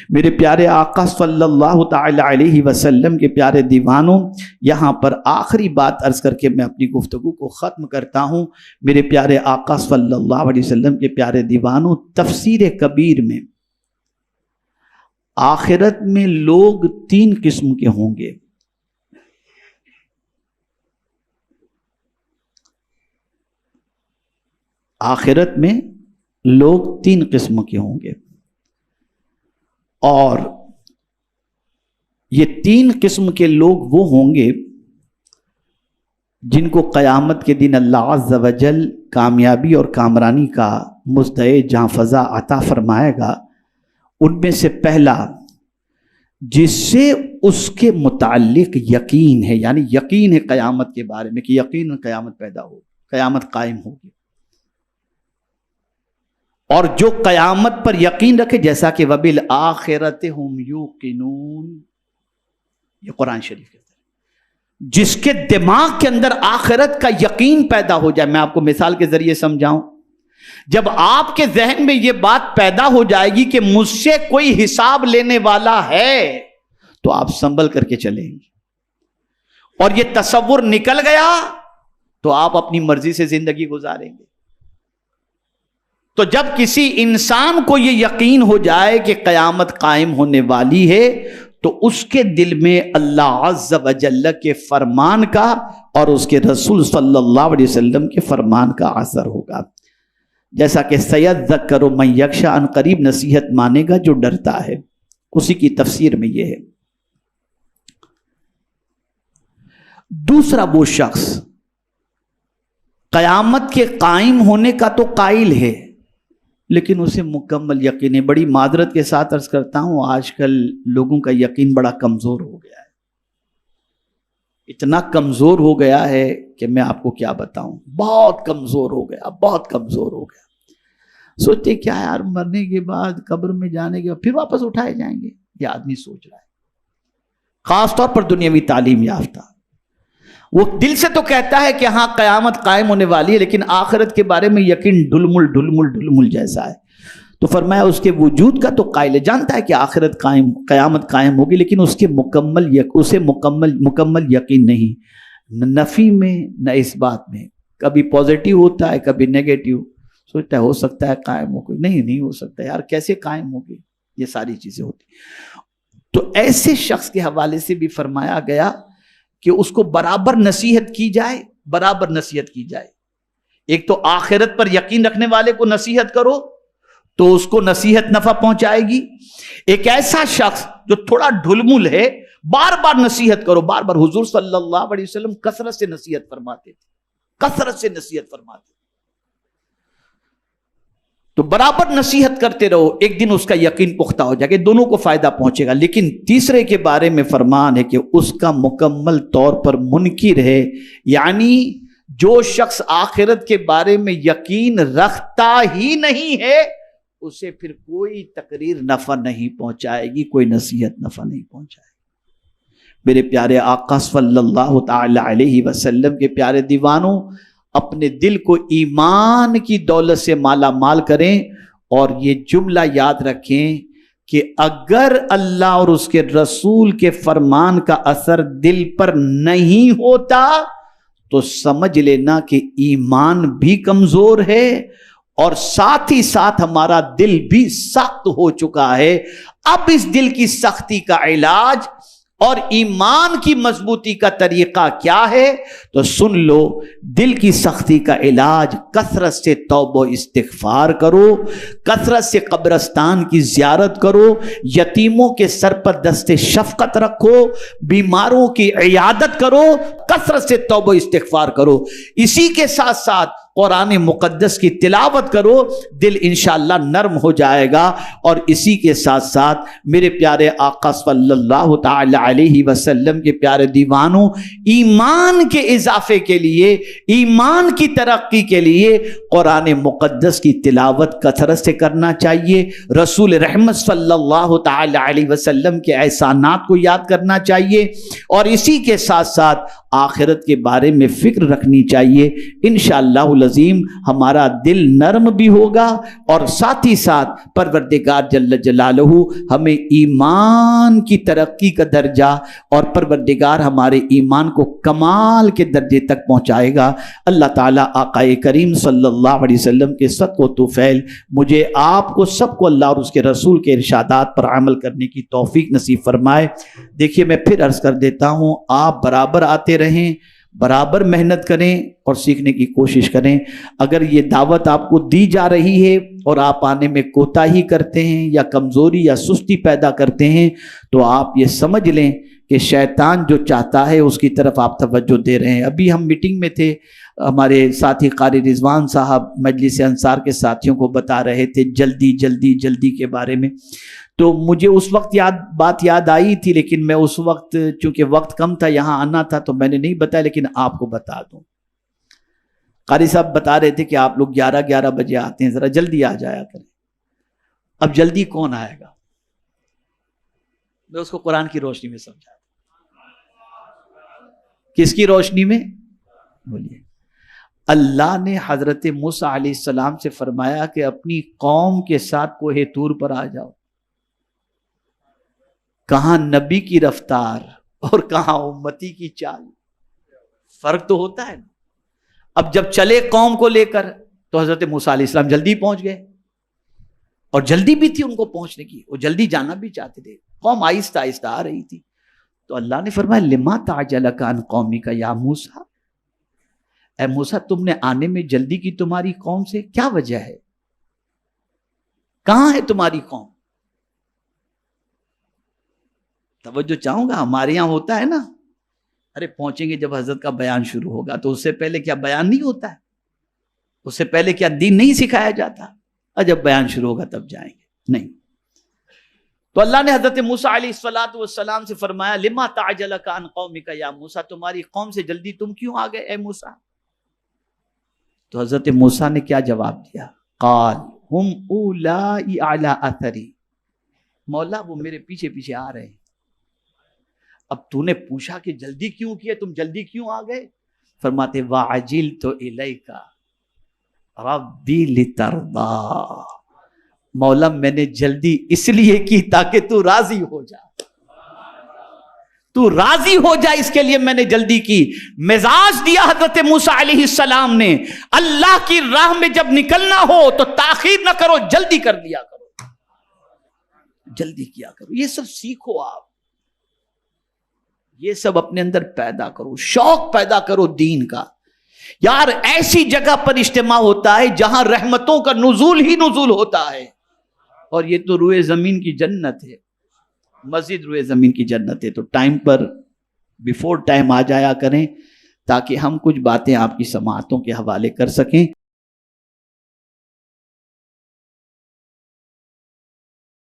میرے پیارے آقا صلی اللہ تعالی علیہ وسلم کے پیارے دیوانوں، یہاں پر آخری بات عرض کر کے میں اپنی گفتگو کو ختم کرتا ہوں۔ میرے پیارے آقا صلی اللہ علیہ وسلم کے پیارے دیوانوں، تفسیر کبیر میں آخرت میں لوگ 3 قسم کے ہوں گے۔ آخرت میں لوگ 3 قسم کے ہوں گے، اور یہ 3 قسم کے لوگ وہ ہوں گے جن کو قیامت کے دن اللہ عز و جل کامیابی اور کامرانی کا مزدہ جاں فضا عطا فرمائے گا۔ ان میں سے پہلا، جس سے اس کے متعلق یقین ہے، یعنی یقین ہے قیامت کے بارے میں کہ یقین قیامت پیدا ہوگی، قیامت قائم ہوگی، اور جو قیامت پر یقین رکھے، جیسا کہ وَبِالْآخِرَةِ هُمْ يُوقِنُونَ، یہ قرآن شریف کے اندر جس کے دماغ کے اندر آخرت کا یقین پیدا ہو جائے۔ میں آپ کو مثال کے ذریعے سمجھاؤں، جب آپ کے ذہن میں یہ بات پیدا ہو جائے گی کہ مجھ سے کوئی حساب لینے والا ہے، تو آپ سنبھل کر کے چلیں گے، اور یہ تصور نکل گیا تو آپ اپنی مرضی سے زندگی گزاریں گے۔ تو جب کسی انسان کو یہ یقین ہو جائے کہ قیامت قائم ہونے والی ہے، تو اس کے دل میں اللہ عز و جل کے فرمان کا اور اس کے رسول صلی اللہ علیہ وسلم کے فرمان کا اثر ہوگا۔ جیسا کہ سیذکر من یخشی، ان قریب نصیحت مانے گا جو ڈرتا ہے، اسی کی تفسیر میں یہ ہے۔ دوسرا، وہ شخص قیامت کے قائم ہونے کا تو قائل ہے، لیکن اسے مکمل یقین ہے۔ بڑی معذرت کے ساتھ عرض کرتا ہوں، آج کل لوگوں کا یقین بڑا کمزور ہو گیا ہے، اتنا کمزور ہو گیا ہے کہ میں آپ کو کیا بتاؤں، بہت کمزور ہو گیا، بہت کمزور ہو گیا۔ سوچتے کیا یار، مرنے کے بعد قبر میں جانے کے بعد پھر واپس اٹھائے جائیں گے، یہ آدمی سوچ رہا ہے، خاص طور پر دنیاوی تعلیم یافتہ۔ وہ دل سے تو کہتا ہے کہ ہاں قیامت قائم ہونے والی ہے، لیکن آخرت کے بارے میں یقین ڈلمل ڈلمل ڈلمل جیسا ہے۔ تو فرمایا اس کے وجود کا تو قائل ہے، جانتا ہے کہ آخرت قیامت قائم ہوگی، لیکن اس کے مکمل یقین نہیں، نہ نفی میں نہ اس بات میں، کبھی پازیٹیو ہوتا ہے کبھی نیگیٹیو، سوچتا ہے ہو سکتا ہے قائم ہوگی، نہیں ہو سکتا یار، کیسے قائم ہوگی، یہ ساری چیزیں ہوتی۔ تو ایسے شخص کے حوالے سے بھی فرمایا گیا کہ اس کو برابر نصیحت کی جائے، برابر نصیحت کی جائے۔ ایک تو آخرت پر یقین رکھنے والے کو نصیحت کرو تو اس کو نصیحت نفع پہنچائے گی۔ ایک ایسا شخص جو تھوڑا ڈھلمل ہے، بار بار نصیحت کرو، بار بار۔ حضور صلی اللہ علیہ وسلم کثرت سے نصیحت فرماتے تھے، کثرت سے نصیحت فرماتے تھے، تو برابر نصیحت کرتے رہو، ایک دن اس کا یقین پختہ ہو جائے گا، دونوں کو فائدہ پہنچے گا۔ لیکن تیسرے کے بارے میں فرمان ہے کہ اس کا مکمل طور پر منکر ہے، یعنی جو شخص آخرت کے بارے میں یقین رکھتا ہی نہیں ہے، اسے پھر کوئی تقریر نفع نہیں پہنچائے گی، کوئی نصیحت نفع نہیں پہنچائے گی۔ میرے پیارے آقا صلی اللہ تعالی علیہ وسلم کے پیارے دیوانوں، اپنے دل کو ایمان کی دولت سے مالا مال کریں، اور یہ جملہ یاد رکھیں کہ اگر اللہ اور اس کے رسول کے فرمان کا اثر دل پر نہیں ہوتا تو سمجھ لینا کہ ایمان بھی کمزور ہے، اور ساتھ ہی ساتھ ہمارا دل بھی سخت ہو چکا ہے۔ اب اس دل کی سختی کا علاج اور ایمان کی مضبوطی کا طریقہ کیا ہے؟ تو سن لو، دل کی سختی کا علاج کثرت سے توبہ و استغفار کرو، کثرت سے قبرستان کی زیارت کرو، یتیموں کے سر پر دست شفقت رکھو، بیماروں کی عیادت کرو، کثرت سے توبہ و استغفار کرو، اسی کے ساتھ ساتھ قرآن مقدس کی تلاوت کرو، دل انشاءاللہ نرم ہو جائے گا۔ اور اسی کے ساتھ ساتھ میرے پیارے آقا صلی اللہ تعالی علیہ وسلم کے پیارے دیوانوں، ایمان کے اضافے کے لیے، ایمان کی ترقی کے لیے قرآن مقدس کی تلاوت کثرت سے کرنا چاہیے، رسول رحمت صلی اللہ تعالی علیہ وسلم کے احسانات کو یاد کرنا چاہیے، اور اسی کے ساتھ ساتھ آخرت کے بارے میں فکر رکھنی چاہیے. انشاءاللہ العظیم ہمارا دل نرم بھی ہوگا اور ساتھ ہی ساتھ پروردگار جل جلالہ ہمیں ایمان کی ترقی کا درجہ اور پروردگار ہمارے ایمان کو کمال کے درجے تک پہنچائے گا. اللہ تعالیٰ آقا کریم صلی اللہ علیہ وسلم کے صدق و طفیل مجھے آپ کو سب کو اللہ اور اس کے رسول کے ارشادات پر عمل کرنے کی توفیق نصیب فرمائے. دیکھیے میں پھر عرض کر دیتا ہوں، آپ برابر آتے رہیں، برابر محنت کریں اور سیکھنے کی کوشش کریں. اگر یہ دعوت آپ کو دی جا رہی ہے اور آپ آنے میں کوتاہی کرتے ہیں یا کمزوری یا سستی پیدا کرتے ہیں تو آپ یہ سمجھ لیں کہ شیطان جو چاہتا ہے اس کی طرف آپ توجہ دے رہے ہیں. ابھی ہم میٹنگ میں تھے، ہمارے ساتھی قاری رضوان صاحب مجلس انصار کے ساتھیوں کو بتا رہے تھے جلدی جلدی جلدی کے بارے میں. تو مجھے اس وقت بات یاد آئی تھی، لیکن میں اس وقت چونکہ وقت کم تھا، یہاں آنا تھا تو میں نے نہیں بتایا، لیکن آپ کو بتا دوں. قاری صاحب بتا رہے تھے کہ آپ لوگ 11 بجے آتے ہیں، ذرا جلدی آ جایا کریں. اب جلدی کون آئے گا؟ میں اس کو قرآن کی روشنی میں سمجھا. کس کی روشنی میں؟ بولیے. اللہ نے حضرت موسیٰ علیہ السلام سے فرمایا کہ اپنی قوم کے ساتھ کوہ طور پر آ جاؤ. کہاں نبی کی رفتار اور کہاں امتی کی چال، فرق تو ہوتا ہے. اب جب چلے قوم کو لے کر تو حضرت موسیٰ علیہ السلام جلدی پہنچ گئے، اور جلدی بھی تھی ان کو پہنچنے کی، وہ جلدی جانا بھی چاہتے تھے. قوم آہستہ آہستہ آ رہی تھی تو اللہ نے فرمایا لما تعجلک عن قومک یا موسیٰ، اے موسیٰ تم نے آنے میں جلدی کی تمہاری قوم سے، کیا وجہ ہے؟ کہاں ہے تمہاری قوم؟ توجہ چاہوں گا. ہمارے یہاں ہوتا ہے نا، ارے پہنچیں گے جب حضرت کا بیان شروع ہوگا، تو اس سے پہلے کیا بیان نہیں ہوتا ہے؟ اس سے پہلے کیا دین نہیں سکھایا جاتا؟ اور جب بیان شروع ہوگا تب جائیں گے؟ نہیں. تو اللہ نے حضرت موسیٰ علیہ السلام سے فرمایا لما تعجلک عن قومک یا موسیٰ، تمہاری قوم سے جلدی تم کیوں آ گئے اے موسیٰ؟ تو حضرت موسیٰ نے کیا جواب دیا؟ قال ہم اولائی علی اثری، مولا وہ میرے پیچھے پیچھے آ رہے ہیں. اب تو نے پوچھا کہ جلدی کیوں کیے، تم جلدی کیوں آ گئے؟ فرماتے وعجلت الیک ربی لترضی، مولا میں نے جلدی اس لیے کی تاکہ تو راضی ہو جا، تو راضی ہو جا، اس کے لیے میں نے جلدی کی. مزاج دیا حضرت موسیٰ علیہ السلام نے، اللہ کی راہ میں جب نکلنا ہو تو تاخیر نہ کرو، جلدی کر دیا کرو، جلدی کیا کرو. یہ سب سیکھو، آپ یہ سب اپنے اندر پیدا کرو، شوق پیدا کرو دین کا. یار ایسی جگہ پر اجتماع ہوتا ہے جہاں رحمتوں کا نزول ہی نزول ہوتا ہے، اور یہ تو روئے زمین کی جنت ہے، مسجد روئے زمین کی جنت ہے. تو ٹائم پر بیفور ٹائم آ جایا کریں تاکہ ہم کچھ باتیں آپ کی سماعتوں کے حوالے کر سکیں.